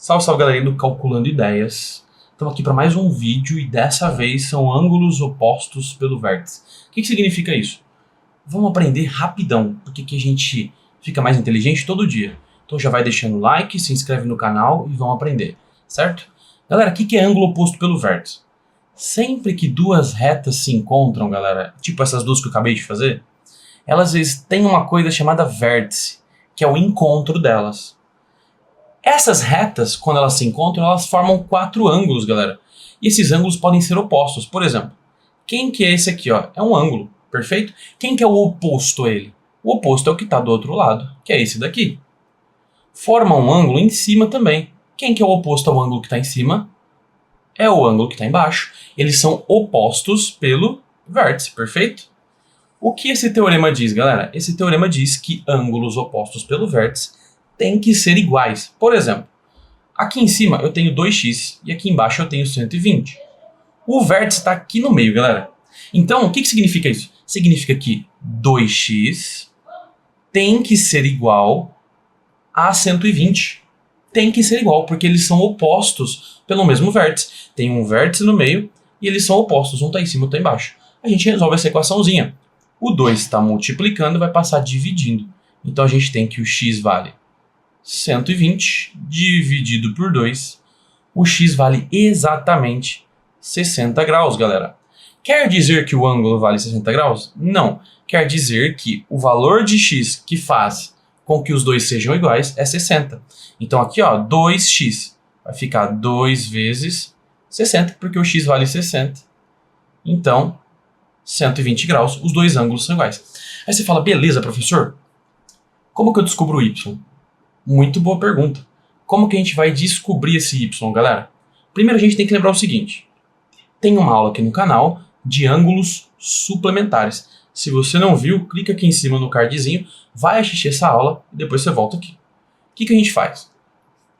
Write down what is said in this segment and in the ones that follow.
Salve, salve galerinha do Calculando Ideias. Estamos aqui para mais um vídeo e dessa vez são ângulos opostos pelo vértice. O que significa isso? Vamos aprender rapidão, porque aqui a gente fica mais inteligente todo dia. Então já vai deixando o like, se inscreve no canal e vamos aprender, certo? Galera, o que é ângulo oposto pelo vértice? Sempre que duas retas se encontram, galera, tipo essas duas que eu acabei de fazer, elas têm uma coisa chamada vértice, que é o encontro delas. Essas retas, quando elas se encontram, elas formam quatro ângulos, galera. E esses ângulos podem ser opostos. Por exemplo, quem que é esse aqui, ó? É um ângulo, perfeito? Quem que é o oposto a ele? O oposto é o que está do outro lado, que é esse daqui. Forma um ângulo em cima também. Quem que é o oposto ao ângulo que está em cima? É o ângulo que está embaixo. Eles são opostos pelo vértice, perfeito? O que esse teorema diz, galera? Esse teorema diz que ângulos opostos pelo vértice têm que ser iguais. Por exemplo, aqui em cima eu tenho 2x e aqui embaixo eu tenho 120. O vértice está aqui no meio, galera. Então, o que significa isso? Significa que 2x tem que ser igual a 120. Tem que ser igual, porque eles são opostos pelo mesmo vértice. Tem um vértice no meio e eles são opostos. Um está em cima e outro está embaixo. A gente resolve essa equaçãozinha. O 2 está multiplicando e vai passar dividindo. Então a gente tem que o x vale 120 dividido por 2. O x vale exatamente 60 graus, galera. Quer dizer que o ângulo vale 60 graus? Não. Quer dizer que o valor de x que faz com que os dois sejam iguais é 60. Então aqui, ó, 2x vai ficar 2 vezes 60, porque o x vale 60. Então, 120 graus, os dois ângulos são iguais. Aí você fala, beleza, professor? Como que eu descubro o y? Muito boa pergunta. Como que a gente vai descobrir esse y, galera? Primeiro a gente tem que lembrar o seguinte. Tem uma aula aqui no canal de ângulos suplementares. Se você não viu, clica aqui em cima no cardzinho, vai assistir essa aula e depois você volta aqui. O que a gente faz?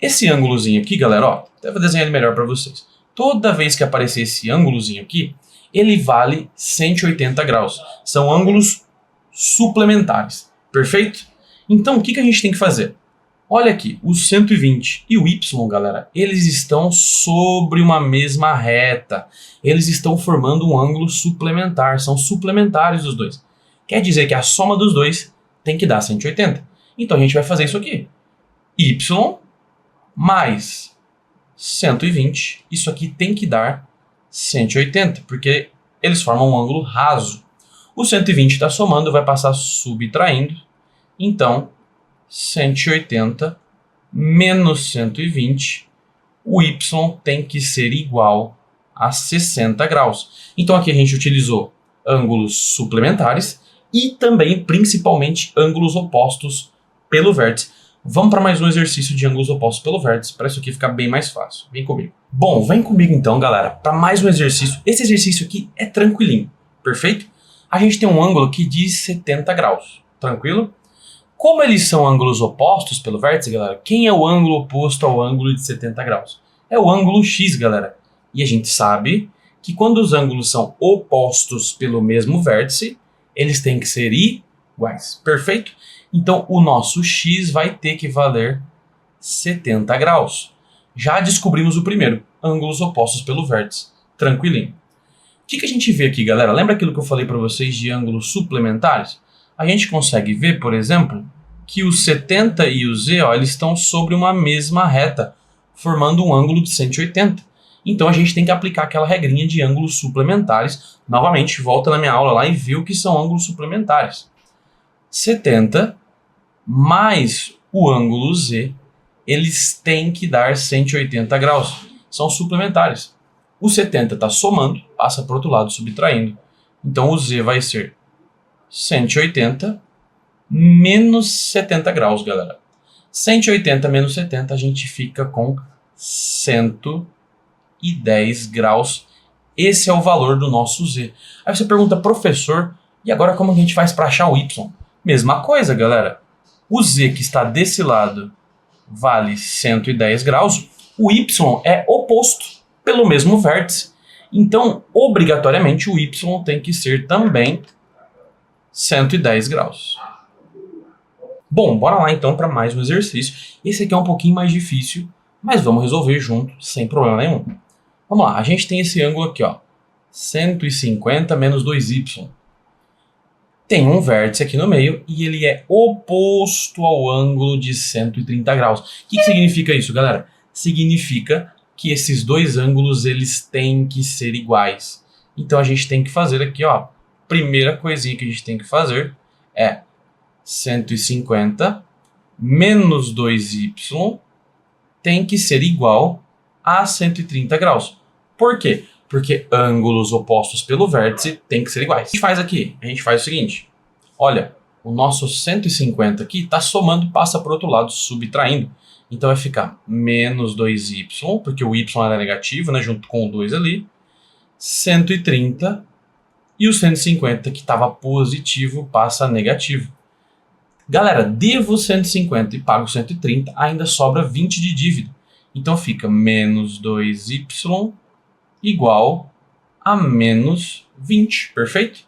Esse ângulozinho aqui, galera, ó, até vou desenhar ele melhor para vocês. Toda vez que aparecer esse ângulozinho aqui, ele vale 180 graus. São ângulos suplementares, perfeito? Então, o que a gente tem que fazer? Olha aqui, o 120 e o y, galera, eles estão sobre uma mesma reta. Eles estão formando um ângulo suplementar, são suplementares os dois. Quer dizer que a soma dos dois tem que dar 180. Então a gente vai fazer isso aqui. Y mais 120, isso aqui tem que dar 180, porque eles formam um ângulo raso. O 120 está somando, vai passar subtraindo, então 180 menos 120, o y tem que ser igual a 60 graus. Então aqui a gente utilizou ângulos suplementares e também, principalmente, ângulos opostos pelo vértice. Vamos para mais um exercício de ângulos opostos pelo vértice, para isso aqui ficar bem mais fácil. Vem comigo. Bom, vem comigo então, galera, para mais um exercício. Esse exercício aqui é tranquilinho, perfeito? A gente tem um ângulo aqui de 70 graus, tranquilo? Como eles são ângulos opostos pelo vértice, galera, quem é o ângulo oposto ao ângulo de 70 graus? É o ângulo x, galera. E a gente sabe que quando os ângulos são opostos pelo mesmo vértice, eles têm que ser iguais, perfeito? Então o nosso x vai ter que valer 70 graus. Já descobrimos o primeiro, ângulos opostos pelo vértice, tranquilinho. O que a gente vê aqui, galera? Lembra aquilo que eu falei para vocês de ângulos suplementares? A gente consegue ver, por exemplo, que o 70 e o z, ó, eles estão sobre uma mesma reta, formando um ângulo de 180. Então a gente tem que aplicar aquela regrinha de ângulos suplementares. Novamente, volta na minha aula lá e vê o que são ângulos suplementares. 70 mais o ângulo z, eles têm que dar 180 graus. São suplementares. O 70 está somando, passa para o outro lado, subtraindo. Então o z vai ser 180 menos 70 graus, galera. 180 menos 70, a gente fica com 110 graus. Esse é o valor do nosso z. Aí você pergunta, professor, e agora como a gente faz para achar o y? Mesma coisa, galera. O z que está desse lado vale 110 graus. O y é oposto pelo mesmo vértice. Então, obrigatoriamente, o y tem que ser também 110 graus. Bom, bora lá então para mais um exercício. Esse aqui é um pouquinho mais difícil, mas vamos resolver junto sem problema nenhum. Vamos lá, a gente tem esse ângulo aqui, ó, 150 menos 2y. Tem um vértice aqui no meio e ele é oposto ao ângulo de 130 graus. O que significa isso, galera? Significa que esses dois ângulos eles têm que ser iguais. Então a gente tem que fazer aqui, ó, primeira coisinha que a gente tem que fazer é 150 menos 2y tem que ser igual a 130 graus. Por quê? Porque ângulos opostos pelo vértice tem que ser iguais. O que a gente faz aqui? A gente faz o seguinte. Olha, o nosso 150 aqui está somando e passa para o outro lado, subtraindo. Então vai ficar menos 2y, porque o y era negativo, né, junto com o 2 ali. 130 e o 150 que estava positivo passa a negativo. Galera, devo 150 e pago 130, ainda sobra 20 de dívida. Então fica menos 2y igual a menos 20, perfeito?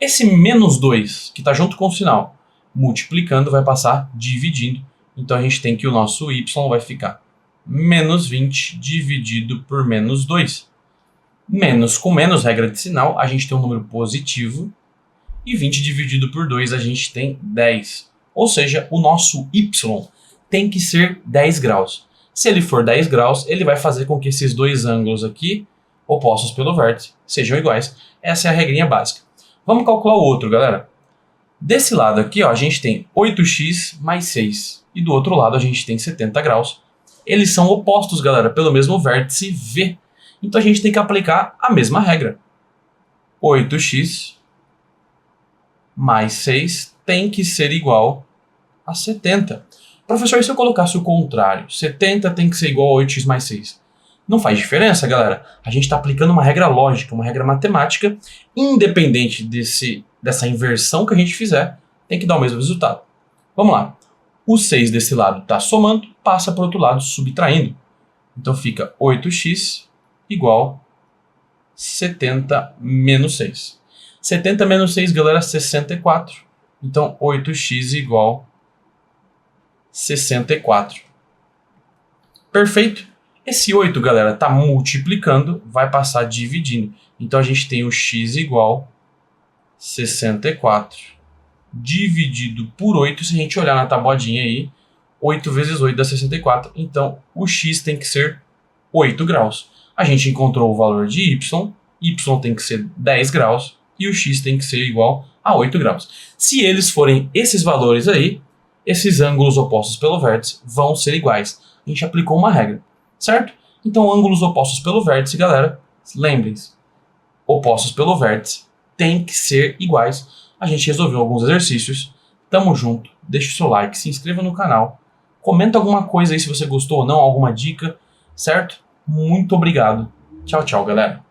Esse menos 2, que está junto com o sinal, multiplicando, vai passar dividindo. Então a gente tem que o nosso y vai ficar menos 20 dividido por menos 2. Menos com menos, regra de sinal, a gente tem um número positivo. E 20 dividido por 2 a gente tem 10. Ou seja, o nosso y tem que ser 10 graus. Se ele for 10 graus, ele vai fazer com que esses dois ângulos aqui, opostos pelo vértice, sejam iguais. Essa é a regrinha básica. Vamos calcular o outro, galera. Desse lado aqui, ó, a gente tem 8x mais 6. E do outro lado a gente tem 70 graus. Eles são opostos, galera, pelo mesmo vértice V. Então a gente tem que aplicar a mesma regra. 8x mais 6 tem que ser igual a 70. Professor, e se eu colocasse o contrário? 70 tem que ser igual a 8x mais 6. Não faz diferença, galera. A gente está aplicando uma regra lógica, uma regra matemática, independente dessa inversão que a gente fizer, tem que dar o mesmo resultado. Vamos lá. O 6 desse lado está somando, passa para o outro lado subtraindo. Então fica 8x igual 70 menos 6. 70 menos 6, galera, 64. Então 8x igual 64. Perfeito? Esse 8, galera, está multiplicando, vai passar dividindo. Então a gente tem o x igual 64 dividido por 8. Se a gente olhar na tabuadinha aí, 8 vezes 8 dá 64. Então o x tem que ser 8 graus. A gente encontrou o valor de y tem que ser 10 graus e o x tem que ser igual a 8 graus. Se eles forem esses valores aí, esses ângulos opostos pelo vértice vão ser iguais. A gente aplicou uma regra, certo? Então, ângulos opostos pelo vértice, galera, lembrem-se, opostos pelo vértice tem que ser iguais. A gente resolveu alguns exercícios. Tamo junto, deixa o seu like, se inscreva no canal, comenta alguma coisa aí se você gostou ou não, alguma dica, certo? Muito obrigado. Tchau, tchau, galera.